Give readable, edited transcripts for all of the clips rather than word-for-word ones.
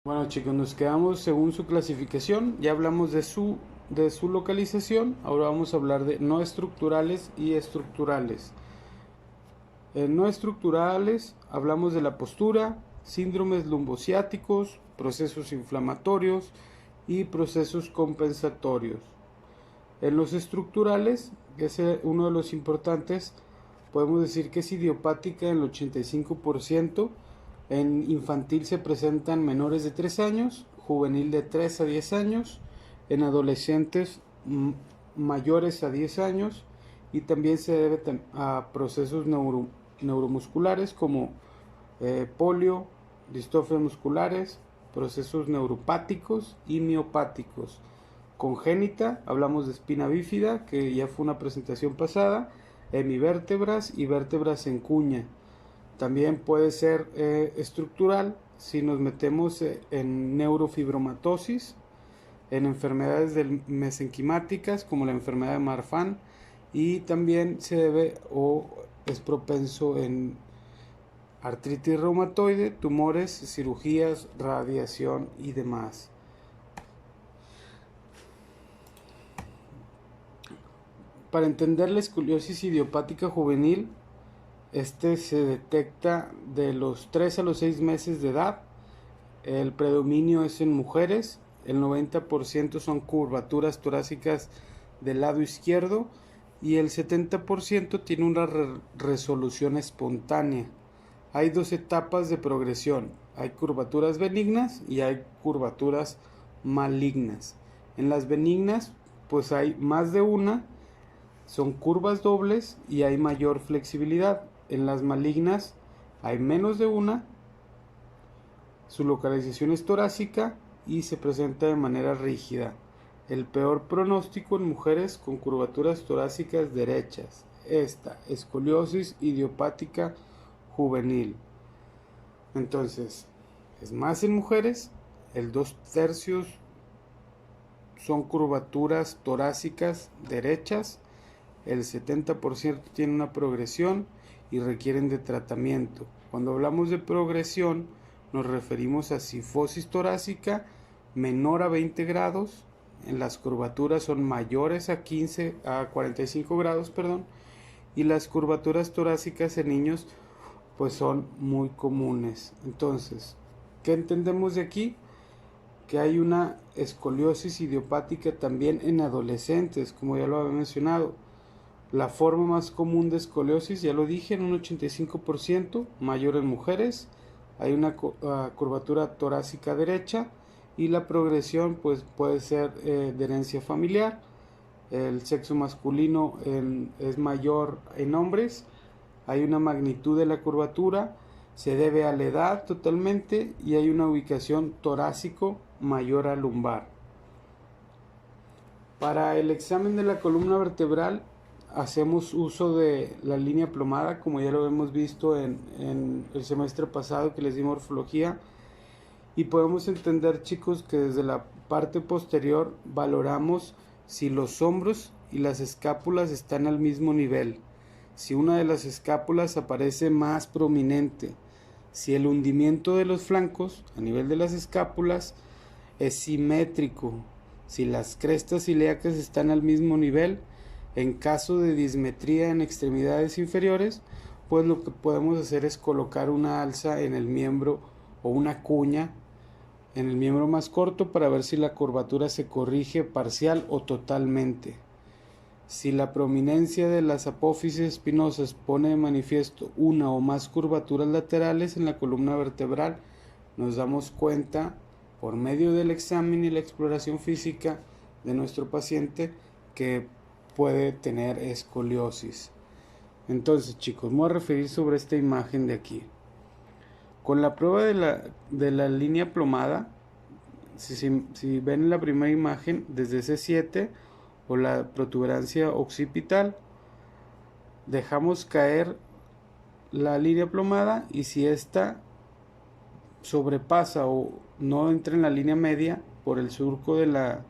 Bueno chicos, nos quedamos según su clasificación, ya hablamos de su localización, ahora vamos a hablar de no estructurales y estructurales. En no estructurales hablamos de la postura, síndromes lumbociáticos, procesos inflamatorios y procesos compensatorios. En los estructurales, que es uno de los importantes, podemos decir que es idiopática en el 85%. En infantil se presentan menores de 3 años, juvenil de 3 a 10 años, en adolescentes mayores a 10 años, y también se debe a procesos neuromusculares como polio, distrofias musculares, procesos neuropáticos y miopáticos. Congénita, hablamos de espina bífida, que ya fue una presentación pasada, hemivértebras y vértebras en cuña. También puede ser estructural si nos metemos en neurofibromatosis, en enfermedades mesenquimáticas como la enfermedad de Marfan, y también se debe o es propenso en artritis reumatoide, tumores, cirugías, radiación y demás. Para entender la escoliosis idiopática juvenil, se detecta de los 3 a los 6 meses de edad. El predominio es en mujeres, el 90% son curvaturas torácicas del lado izquierdo y el 70% tiene una resolución espontánea. Hay dos etapas de progresión, hay curvaturas benignas y hay curvaturas malignas. En las benignas pues hay más de una, son curvas dobles y hay mayor flexibilidad. En las malignas hay menos de una, su localización es torácica y se presenta de manera rígida. El peor pronóstico en mujeres con curvaturas torácicas derechas. Esta escoliosis idiopática juvenil. Entonces, es más en mujeres, el 2/3 son curvaturas torácicas derechas, el 70% tiene una progresión y requieren de tratamiento. Cuando hablamos de progresión, nos referimos a cifosis torácica menor a 20 grados, en las curvaturas son mayores a 45 grados, y las curvaturas torácicas en niños pues son muy comunes. Entonces, ¿qué entendemos de aquí? Que hay una escoliosis idiopática también en adolescentes, como ya lo había mencionado. La forma más común de escoliosis, ya lo dije, en un 85%, mayor en mujeres. Hay una curvatura torácica derecha y la progresión pues puede ser de herencia familiar. El sexo masculino es mayor en hombres. Hay una magnitud de la curvatura, se debe a la edad totalmente, y hay una ubicación torácico mayor a lumbar. Para el examen de la columna vertebral hacemos uso de la línea plomada, como ya lo hemos visto en el semestre pasado que les di morfología, y podemos entender, chicos, que desde la parte posterior valoramos si los hombros y las escápulas están al mismo nivel, si una de las escápulas aparece más prominente, si el hundimiento de los flancos a nivel de las escápulas es simétrico, si las crestas ilíacas están al mismo nivel. En caso de dismetría en extremidades inferiores, pues lo que podemos hacer es colocar una alza en el miembro o una cuña en el miembro más corto para ver si la curvatura se corrige parcial o totalmente. Si la prominencia de las apófisis espinosas pone de manifiesto una o más curvaturas laterales en la columna vertebral, nos damos cuenta por medio del examen y la exploración física de nuestro paciente que puede tener escoliosis. Entonces, chicos, me voy a referir sobre esta imagen de aquí. Con la prueba de la línea plomada, si ven la primera imagen desde C7 o la protuberancia occipital, dejamos caer la línea plomada, y si esta sobrepasa o no entra en la línea media por el surco de la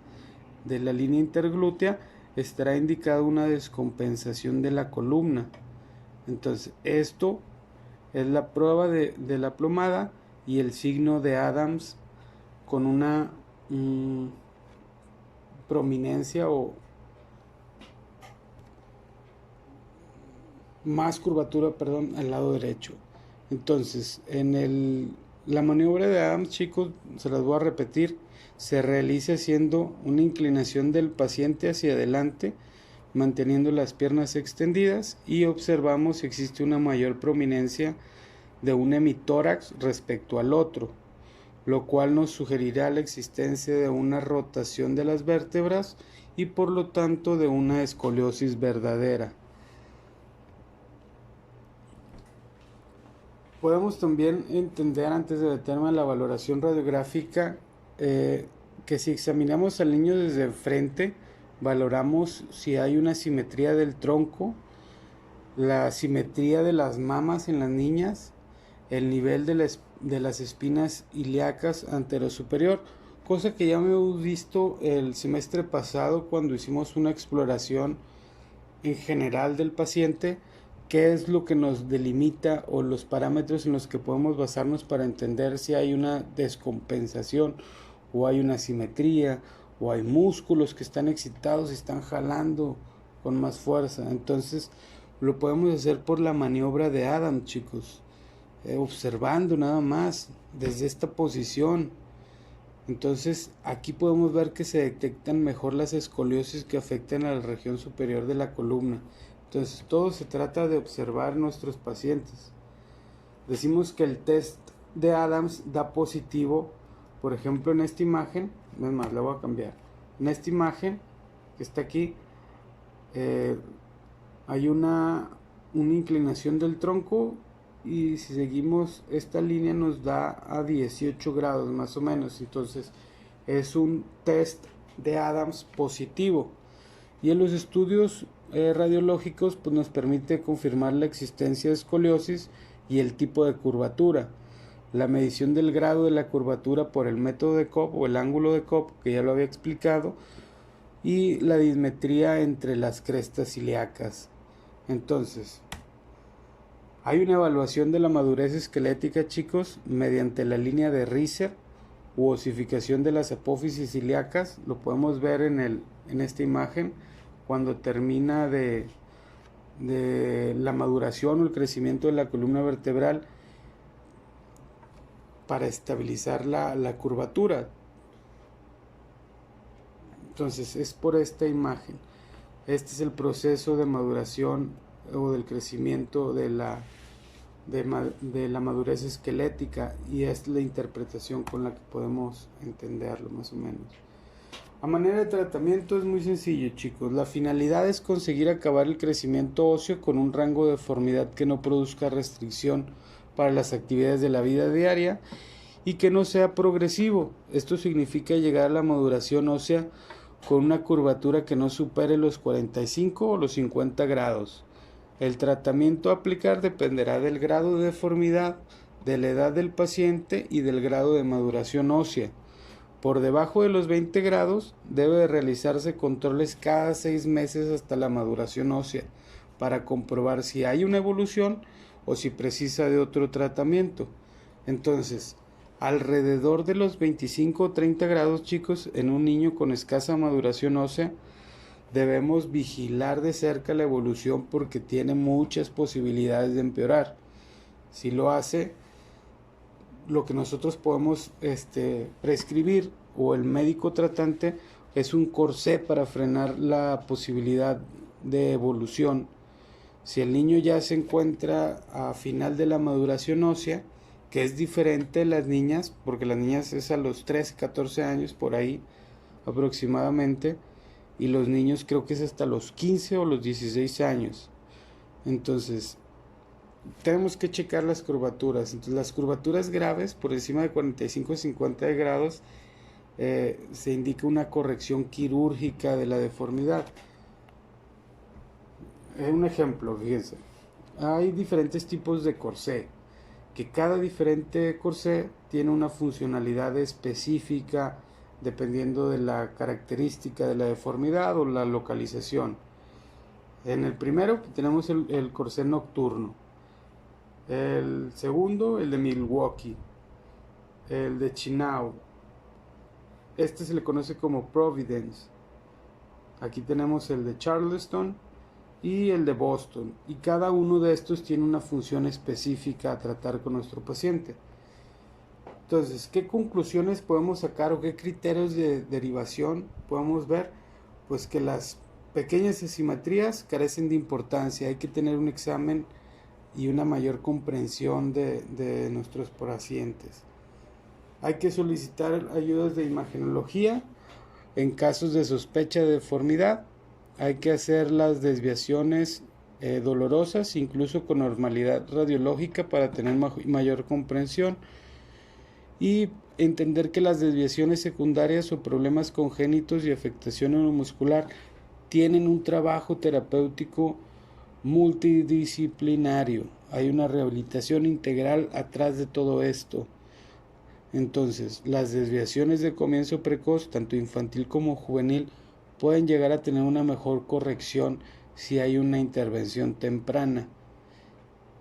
línea interglútea, estará indicada una descompensación de la columna. Entonces, esto es la prueba de la plomada y el signo de Adams con una prominencia o más curvatura, perdón, al lado derecho. Entonces, la maniobra de Adams, chicos, se las voy a repetir, se realiza haciendo una inclinación del paciente hacia adelante, manteniendo las piernas extendidas, y observamos si existe una mayor prominencia de un hemitórax respecto al otro, lo cual nos sugerirá la existencia de una rotación de las vértebras y por lo tanto de una escoliosis verdadera. Podemos también entender, antes de meterme en la valoración radiográfica, que si examinamos al niño desde frente, valoramos si hay una simetría del tronco, la simetría de las mamas en las niñas, el nivel de las espinas ilíacas anterosuperior, cosa que ya hemos visto el semestre pasado cuando hicimos una exploración en general del paciente, qué es lo que nos delimita o los parámetros en los que podemos basarnos para entender si hay una descompensación o hay una simetría o hay músculos que están excitados y están jalando con más fuerza. Entonces lo podemos hacer por la maniobra de Adams, chicos, observando nada más desde esta posición. Entonces aquí podemos ver que se detectan mejor las escoliosis que afectan a la región superior de la columna. Entonces todo se trata de observar nuestros pacientes. Decimos que el test de Adams da positivo, por ejemplo en esta imagen, no es más, la voy a cambiar. En esta imagen que está aquí, hay una inclinación del tronco, y si seguimos esta línea nos da a 18 grados más o menos. Entonces es un test de Adams positivo, y en los estudios radiológicos pues nos permite confirmar la existencia de escoliosis y el tipo de curvatura. La medición del grado de la curvatura por el método de Cobb o el ángulo de Cobb, que ya lo había explicado, y la dismetría entre las crestas ilíacas. Entonces, hay una evaluación de la madurez esquelética, chicos, mediante la línea de Risser u osificación de las apófisis ilíacas. Lo podemos ver en esta imagen cuando termina de la maduración o el crecimiento de la columna vertebral para estabilizar la curvatura. Entonces es por esta imagen. Este es el proceso de maduración o del crecimiento de la madurez esquelética, y es la interpretación con la que podemos entenderlo más o menos. A manera de tratamiento es muy sencillo, chicos. La finalidad es conseguir acabar el crecimiento óseo con un rango de deformidad que no produzca restricción para las actividades de la vida diaria y que no sea progresivo. Esto significa llegar a la maduración ósea con una curvatura que no supere los 45 o los 50 grados. El tratamiento a aplicar dependerá del grado de deformidad, de la edad del paciente y del grado de maduración ósea. Por debajo de los 20 grados debe de realizarse controles cada 6 meses hasta la maduración ósea para comprobar si hay una evolución o si precisa de otro tratamiento. Entonces, alrededor de los 25 o 30 grados, chicos, en un niño con escasa maduración ósea, debemos vigilar de cerca la evolución porque tiene muchas posibilidades de empeorar. Si lo hace, lo que nosotros podemos prescribir o el médico tratante es un corsé para frenar la posibilidad de evolución. Si el niño ya se encuentra a final de la maduración ósea, que es diferente de las niñas, porque las niñas es a los 13, 14 años por ahí aproximadamente, y los niños creo que es hasta los 15 o los 16 años. Entonces tenemos que checar las curvaturas. Entonces las curvaturas graves por encima de 45 o 50 grados se indica una corrección quirúrgica de la deformidad. Un ejemplo, fíjense, hay diferentes tipos de corsé, que cada diferente corsé tiene una funcionalidad específica dependiendo de la característica de la deformidad o la localización. En el primero tenemos el corsé nocturno, el segundo el de Milwaukee, el de Chinao, Este se le conoce como Providence. Aquí tenemos el de Charleston y el de Boston, y cada uno de estos tiene una función específica a tratar con nuestro paciente. Entonces, ¿qué conclusiones podemos sacar o qué criterios de derivación podemos ver? Pues que las pequeñas asimetrías carecen de importancia, hay que tener un examen y una mayor comprensión de nuestros pacientes. Hay que solicitar ayudas de imagenología en casos de sospecha de deformidad. Hay que hacer las desviaciones dolorosas, incluso con normalidad radiológica, para tener mayor comprensión, y entender que las desviaciones secundarias o problemas congénitos y afectación neuromuscular tienen un trabajo terapéutico multidisciplinario. Hay una rehabilitación integral atrás de todo esto. Entonces, las desviaciones de comienzo precoz, tanto infantil como juvenil, pueden llegar a tener una mejor corrección si hay una intervención temprana.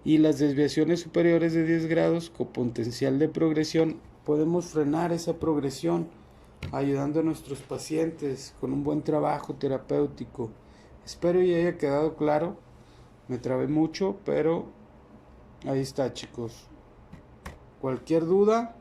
Y las desviaciones superiores de 10 grados con potencial de progresión, podemos frenar esa progresión ayudando a nuestros pacientes con un buen trabajo terapéutico. Espero ya haya quedado claro. Me trabé mucho, pero ahí está, chicos. Cualquier duda,